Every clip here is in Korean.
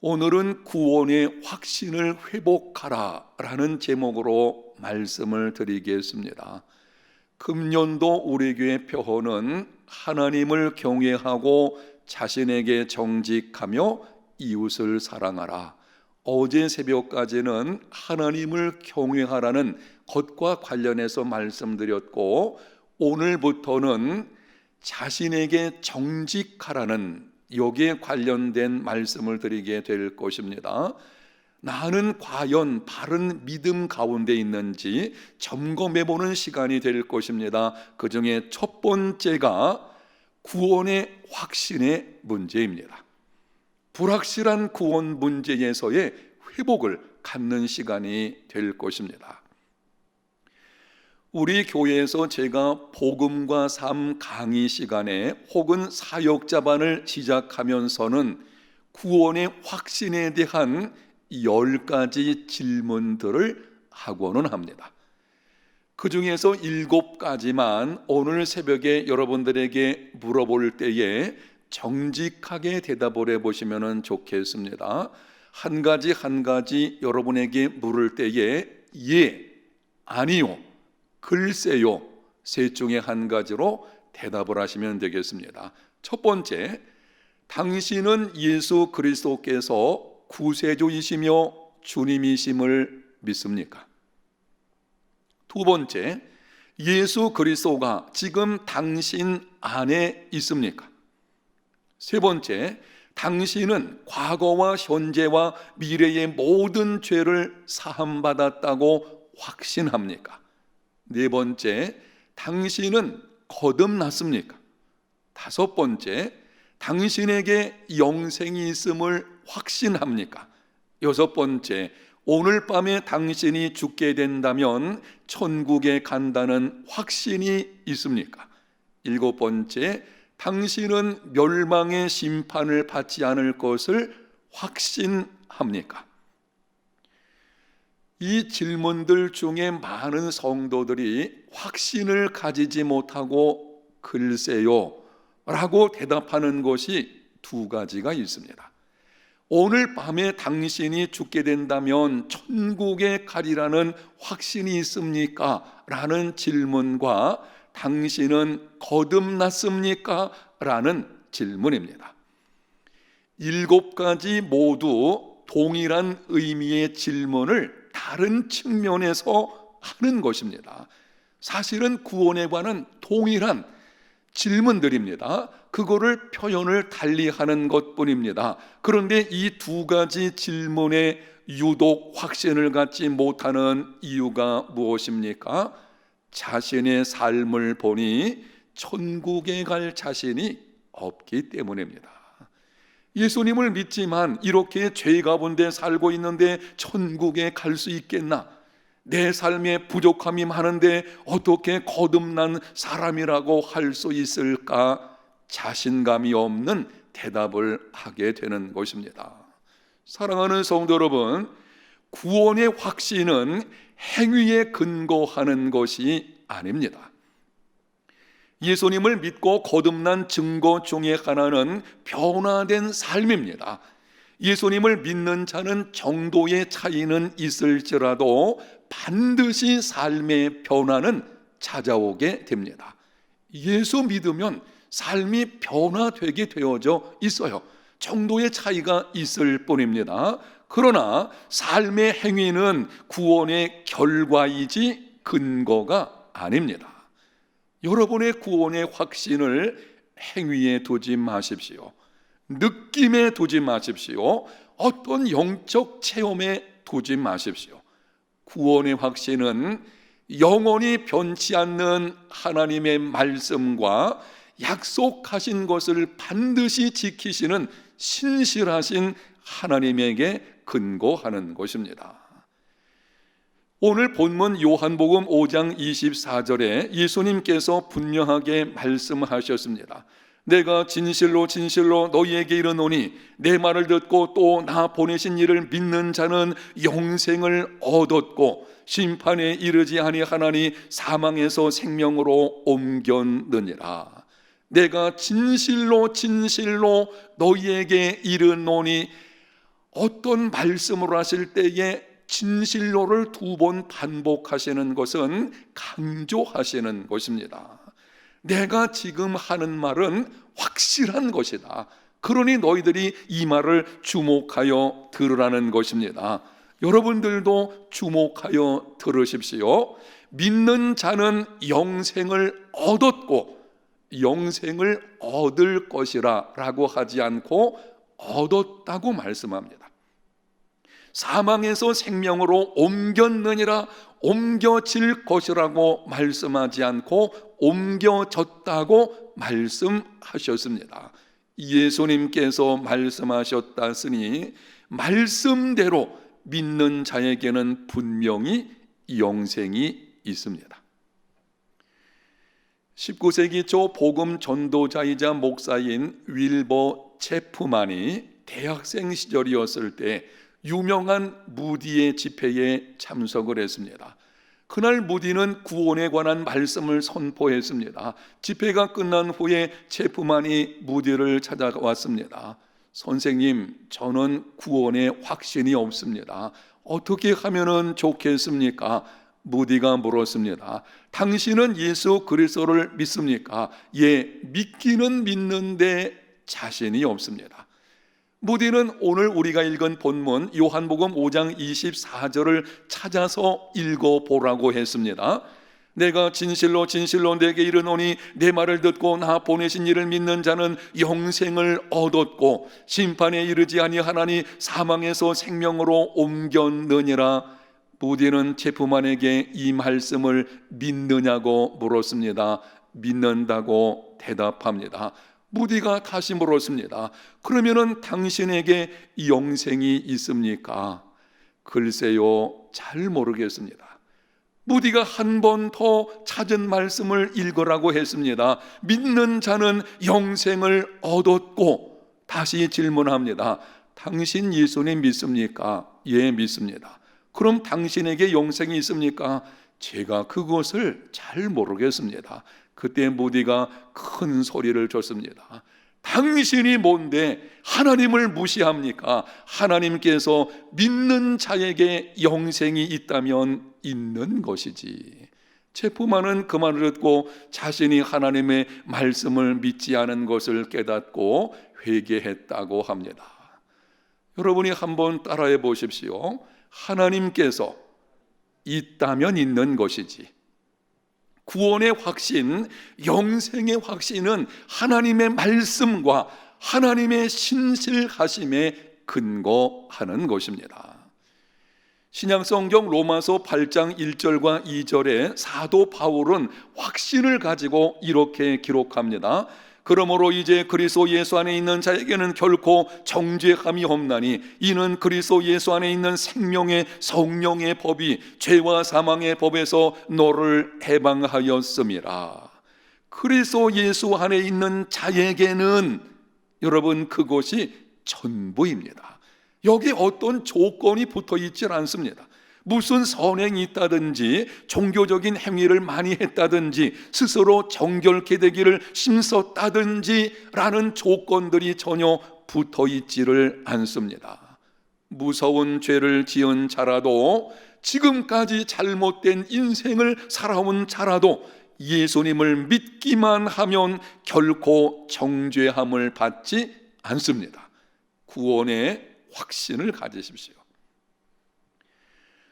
오늘은 구원의 확신을 회복하라 라는 제목으로 말씀을 드리겠습니다. 금년도 우리 교회 표어는 하나님을 경외하고 자신에게 정직하며 이웃을 사랑하라. 어제 새벽까지는 하나님을 경외하라는 것과 관련해서 말씀드렸고, 오늘부터는 자신에게 정직하라는 여기에 관련된 말씀을 드리게 될 것입니다. 나는 과연 바른 믿음 가운데 있는지 점검해보는 시간이 될 것입니다. 그 중에 첫 번째가 구원의 확신의 문제입니다. 불확실한 구원 문제에서의 회복을 갖는 시간이 될 것입니다. 우리 교회에서 제가 복음과 삶 강의 시간에 혹은 사역자반을 시작하면서는 구원의 확신에 대한 10가지 질문들을 하고는 합니다. 그 중에서 7가지만 오늘 새벽에 여러분들에게 물어볼 때에 정직하게 대답을 해보시면 좋겠습니다. 한 가지 여러분에게 물을 때에 예, 아니요, 글쎄요, 셋 중에 한 가지로 대답을 하시면 되겠습니다. 첫 번째, 당신은 예수 그리스도께서 구세주이시며 주님이심을 믿습니까? 두 번째, 예수 그리스도가 지금 당신 안에 있습니까? 세 번째, 당신은 과거와 현재와 미래의 모든 죄를 사함받았다고 확신합니까? 네 번째, 당신은 거듭났습니까? 다섯 번째, 당신에게 영생이 있음을 확신합니까? 여섯 번째, 오늘 밤에 당신이 죽게 된다면 천국에 간다는 확신이 있습니까? 일곱 번째, 당신은 멸망의 심판을 받지 않을 것을 확신합니까? 이 질문들 중에 많은 성도들이 확신을 가지지 못하고 글쎄요 라고 대답하는 것이 두 가지가 있습니다. 오늘 밤에 당신이 죽게 된다면 천국에 가리라는 확신이 있습니까? 라는 질문과 당신은 거듭났습니까? 라는 질문입니다. 7가지 모두 동일한 의미의 질문을 다른 측면에서 하는 것입니다. 사실은 구원에 관한 동일한 질문들입니다. 그거를 표현을 달리하는 것뿐입니다. 그런데 이 두 가지 질문에 유독 확신을 갖지 못하는 이유가 무엇입니까? 자신의 삶을 보니 천국에 갈 자신이 없기 때문입니다. 예수님을 믿지만 이렇게 죄 가운데 살고 있는데 천국에 갈 수 있겠나? 내 삶에 부족함이 많은데 어떻게 거듭난 사람이라고 할 수 있을까? 자신감이 없는 대답을 하게 되는 것입니다. 사랑하는 성도 여러분, 구원의 확신은 행위에 근거하는 것이 아닙니다. 예수님을 믿고 거듭난 증거 중에 하나는 변화된 삶입니다. 예수님을 믿는 자는 정도의 차이는 있을지라도 반드시 삶의 변화는 찾아오게 됩니다. 예수 믿으면 삶이 변화되게 되어져 있어요. 정도의 차이가 있을 뿐입니다. 그러나 삶의 행위는 구원의 결과이지 근거가 아닙니다. 여러분의 구원의 확신을 행위에 두지 마십시오. 느낌에 두지 마십시오. 어떤 영적 체험에 두지 마십시오. 구원의 확신은 영원히 변치 않는 하나님의 말씀과 약속하신 것을 반드시 지키시는 신실하신 하나님에게 근거하는 것입니다. 오늘 본문 요한복음 5장 24절에 예수님께서 분명하게 말씀하셨습니다. 내가 진실로 진실로 너희에게 이르노니 내 말을 듣고 또 나 보내신 이를 믿는 자는 영생을 얻었고 심판에 이르지 아니하나니 사망에서 생명으로 옮겼느니라. 내가 진실로 진실로 너희에게 이르노니 어떤 말씀을 하실 때에 진실로를 2번 반복하시는 것은 강조하시는 것입니다. 내가 지금 하는 말은 확실한 것이다. 그러니 너희들이 이 말을 주목하여 들으라는 것입니다. 여러분들도 주목하여 들으십시오. 믿는 자는 영생을 얻었고 영생을 얻을 것이라 라고 하지 않고 얻었다고 말씀합니다. 사망에서 생명으로 옮겼느니라, 옮겨질 것이라고 말씀하지 않고 옮겨졌다고 말씀하셨습니다. 예수님께서 말씀하셨다 쓰니 말씀대로 믿는 자에게는 분명히 영생이 있습니다. 19세기 초 복음 전도자이자 목사인 윌버 체프만이 대학생 시절이었을 때 유명한 무디의 집회에 참석을 했습니다. 그날 무디는 구원에 관한 말씀을 선포했습니다. 집회가 끝난 후에 체프만이 무디를 찾아왔습니다. 선생님, 저는 구원에 확신이 없습니다. 어떻게 하면 좋겠습니까? 무디가 물었습니다. 당신은 예수 그리스도를 믿습니까? 예, 믿기는 믿는데 자신이 없습니다. 무디는 오늘 우리가 읽은 본문 요한복음 5장 24절을 찾아서 읽어보라고 했습니다. 내가 진실로 진실로 내게 이르노니 내 말을 듣고 나 보내신 이를 믿는 자는 영생을 얻었고 심판에 이르지 아니하나니 사망에서 생명으로 옮겼느니라. 무디는 체프만에게 이 말씀을 믿느냐고 물었습니다. 믿는다고 대답합니다. 무디가 다시 물었습니다. 그러면은 당신에게 영생이 있습니까? 글쎄요, 잘 모르겠습니다. 무디가 한 번 더 찾은 말씀을 읽으라고 했습니다. 믿는 자는 영생을 얻었고 다시 질문합니다. 당신 예수님 믿습니까? 예, 믿습니다. 그럼 당신에게 영생이 있습니까? 제가 그것을 잘 모르겠습니다. 그때 무디가 큰 소리를 쳤습니다. 당신이 뭔데 하나님을 무시합니까? 하나님께서 믿는 자에게 영생이 있다면 있는 것이지. 체프만은 그 말을 듣고 자신이 하나님의 말씀을 믿지 않은 것을 깨닫고 회개했다고 합니다. 여러분이 한번 따라해 보십시오. 하나님께서 있다면 있는 것이지. 구원의 확신, 영생의 확신은 하나님의 말씀과 하나님의 신실하심에 근거하는 것입니다. 신약성경 로마서 8장 1절과 2절에 사도 바울은 확신을 가지고 이렇게 기록합니다. 그러므로 이제 그리스도 예수 안에 있는 자에게는 결코 정죄함이 없나니 이는 그리스도 예수 안에 있는 생명의 성령의 법이 죄와 사망의 법에서 너를 해방하였음이라. 그리스도 예수 안에 있는 자에게는 여러분 그것이 전부입니다. 여기 어떤 조건이 붙어 있질 않습니다. 무슨 선행이 있다든지 종교적인 행위를 많이 했다든지 스스로 정결케 되기를 힘썼다든지 라는 조건들이 전혀 붙어 있지를 않습니다. 무서운 죄를 지은 자라도 지금까지 잘못된 인생을 살아온 자라도 예수님을 믿기만 하면 결코 정죄함을 받지 않습니다. 구원의 확신을 가지십시오.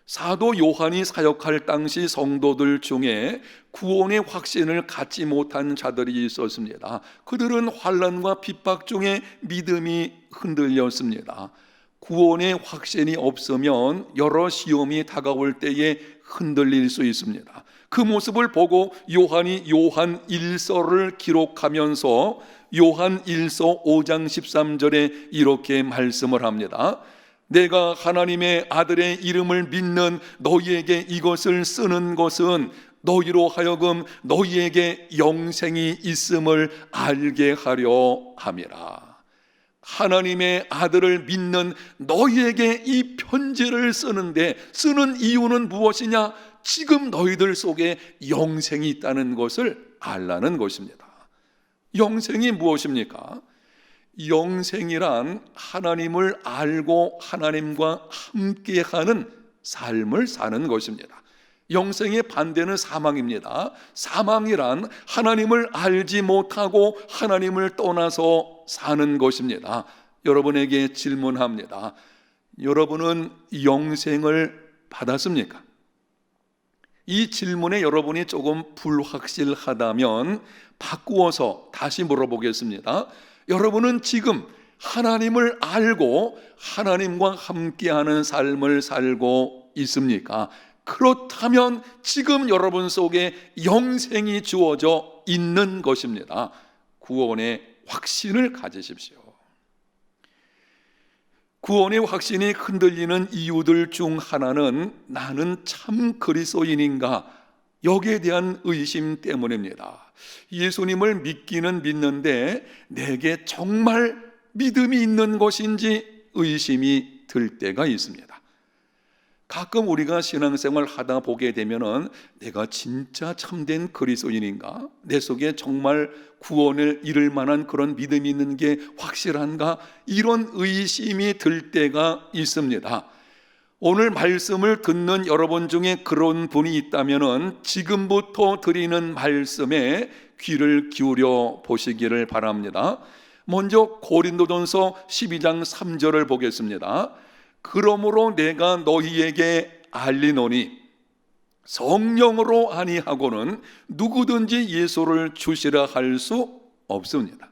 사도 요한이 사역할 당시 성도들 중에 구원의 확신을 갖지 못한 자들이 있었습니다. 그들은 환난과 핍박 중에 믿음이 흔들렸습니다. 구원의 확신이 없으면 여러 시험이 다가올 때에 흔들릴 수 있습니다. 그 모습을 보고 요한이 요한 1서를 기록하면서 요한 1서 5장 13절에 이렇게 말씀을 합니다. 내가 하나님의 아들의 이름을 믿는 너희에게 이것을 쓰는 것은 너희로 하여금 너희에게 영생이 있음을 알게 하려 함이라. 하나님의 아들을 믿는 너희에게 이 편지를 쓰는데 쓰는 이유는 무엇이냐? 지금 너희들 속에 영생이 있다는 것을 알라는 것입니다. 영생이 무엇입니까? 영생이란 하나님을 알고 하나님과 함께하는 삶을 사는 것입니다. 영생의 반대는 사망입니다. 사망이란 하나님을 알지 못하고 하나님을 떠나서 사는 것입니다. 여러분에게 질문합니다. 여러분은 영생을 받았습니까? 이 질문에 여러분이 조금 불확실하다면 바꾸어서 다시 물어보겠습니다. 여러분은 지금 하나님을 알고 하나님과 함께하는 삶을 살고 있습니까? 그렇다면 지금 여러분 속에 영생이 주어져 있는 것입니다. 구원의 확신을 가지십시오. 구원의 확신이 흔들리는 이유들 중 하나는 나는 참 그리스도인인가? 여기에 대한 의심 때문입니다. 예수님을 믿기는 믿는데 내게 정말 믿음이 있는 것인지 의심이 들 때가 있습니다. 가끔 우리가 신앙생활 하다 보게 되면은 내가 진짜 참된 그리스도인인가? 내 속에 정말 구원을 이룰 만한 그런 믿음이 있는 게 확실한가? 이런 의심이 들 때가 있습니다. 오늘 말씀을 듣는 여러분 중에 그런 분이 있다면은 지금부터 드리는 말씀에 귀를 기울여 보시기를 바랍니다. 먼저 고린도전서 12장 3절을 보겠습니다. 그러므로 내가 너희에게 알리노니 성령으로 아니하고는 누구든지 예수를 주시라 할 수 없습니다.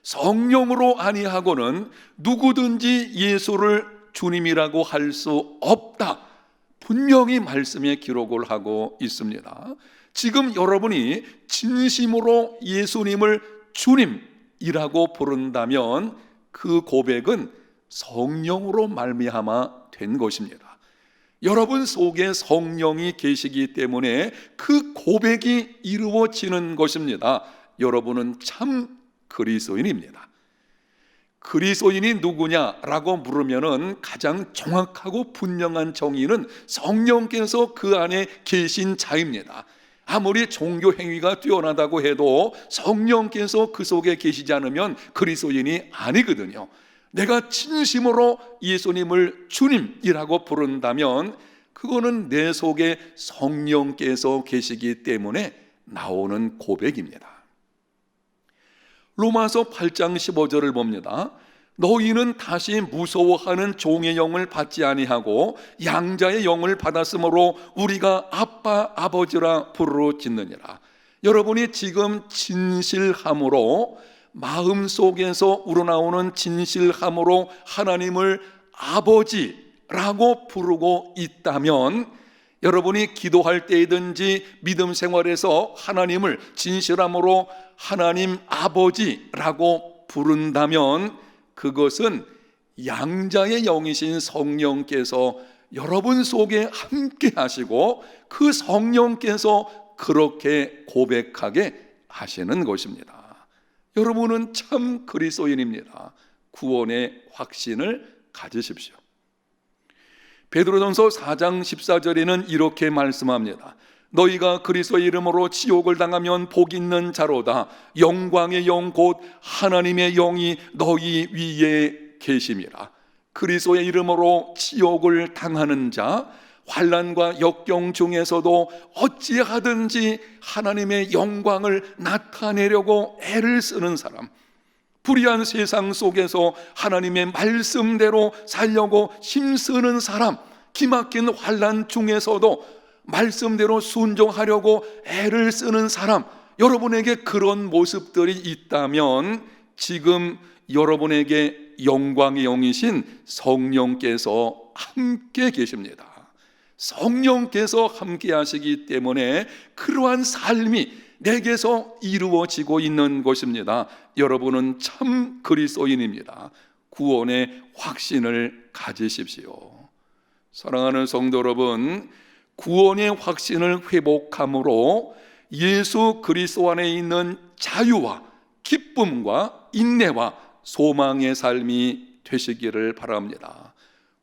성령으로 아니하고는 누구든지 예수를 주님이라고 할 수 없다. 분명히 말씀에 기록을 하고 있습니다. 지금 여러분이 진심으로 예수님을 주님이라고 부른다면 그 고백은 성령으로 말미암아 된 것입니다. 여러분 속에 성령이 계시기 때문에 그 고백이 이루어지는 것입니다. 여러분은 참 그리스도인입니다. 그리스도인이 누구냐라고 물으면은 가장 정확하고 분명한 정의는 성령께서 그 안에 계신 자입니다. 아무리 종교 행위가 뛰어나다고 해도 성령께서 그 속에 계시지 않으면 그리스도인이 아니거든요. 내가 진심으로 예수님을 주님이라고 부른다면 그거는 내 속에 성령께서 계시기 때문에 나오는 고백입니다. 로마서 8장 15절을 봅니다. 너희는 다시 무서워하는 종의 영을 받지 아니하고 양자의 영을 받았으므로 우리가 아빠 아버지라 부르짖느니라. 여러분이 지금 진실함으로 마음속에서 우러나오는 진실함으로 하나님을 아버지라고 부르고 있다면 여러분이 기도할 때이든지 믿음 생활에서 하나님을 진실함으로 하나님 아버지라고 부른다면 그것은 양자의 영이신 성령께서 여러분 속에 함께 하시고 그 성령께서 그렇게 고백하게 하시는 것입니다. 여러분은 참 그리스도인입니다. 구원의 확신을 가지십시오. 베드로전서 4장 14절에는 이렇게 말씀합니다. 너희가 그리스도의 이름으로 지옥을 당하면 복 있는 자로다. 영광의 영 곧 하나님의 영이 너희 위에 계심이라. 그리스도의 이름으로 지옥을 당하는 자, 환난과 역경 중에서도 어찌하든지 하나님의 영광을 나타내려고 애를 쓰는 사람, 불의한 세상 속에서 하나님의 말씀대로 살려고 힘쓰는 사람, 기막힌 환난 중에서도 말씀대로 순종하려고 애를 쓰는 사람, 여러분에게 그런 모습들이 있다면 지금 여러분에게 영광의 영이신 성령께서 함께 계십니다. 성령께서 함께 하시기 때문에 그러한 삶이 내게서 이루어지고 있는 것입니다. 여러분은 참 그리스도인입니다. 구원의 확신을 가지십시오. 사랑하는 성도 여러분, 구원의 확신을 회복함으로 예수 그리스도 안에 있는 자유와 기쁨과 인내와 소망의 삶이 되시기를 바랍니다.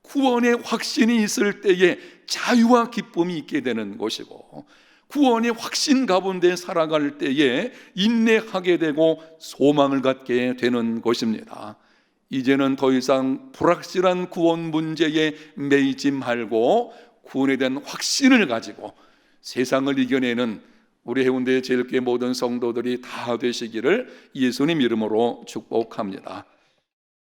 구원의 확신이 있을 때에 자유와 기쁨이 있게 되는 것이고, 구원의 확신 가운데 살아갈 때에 인내하게 되고 소망을 갖게 되는 것입니다. 이제는 더 이상 불확실한 구원 문제에 매이지 말고 구원에 대한 확신을 가지고 세상을 이겨내는 우리 해운대 제일교회 모든 성도들이 다 되시기를 예수님 이름으로 축복합니다.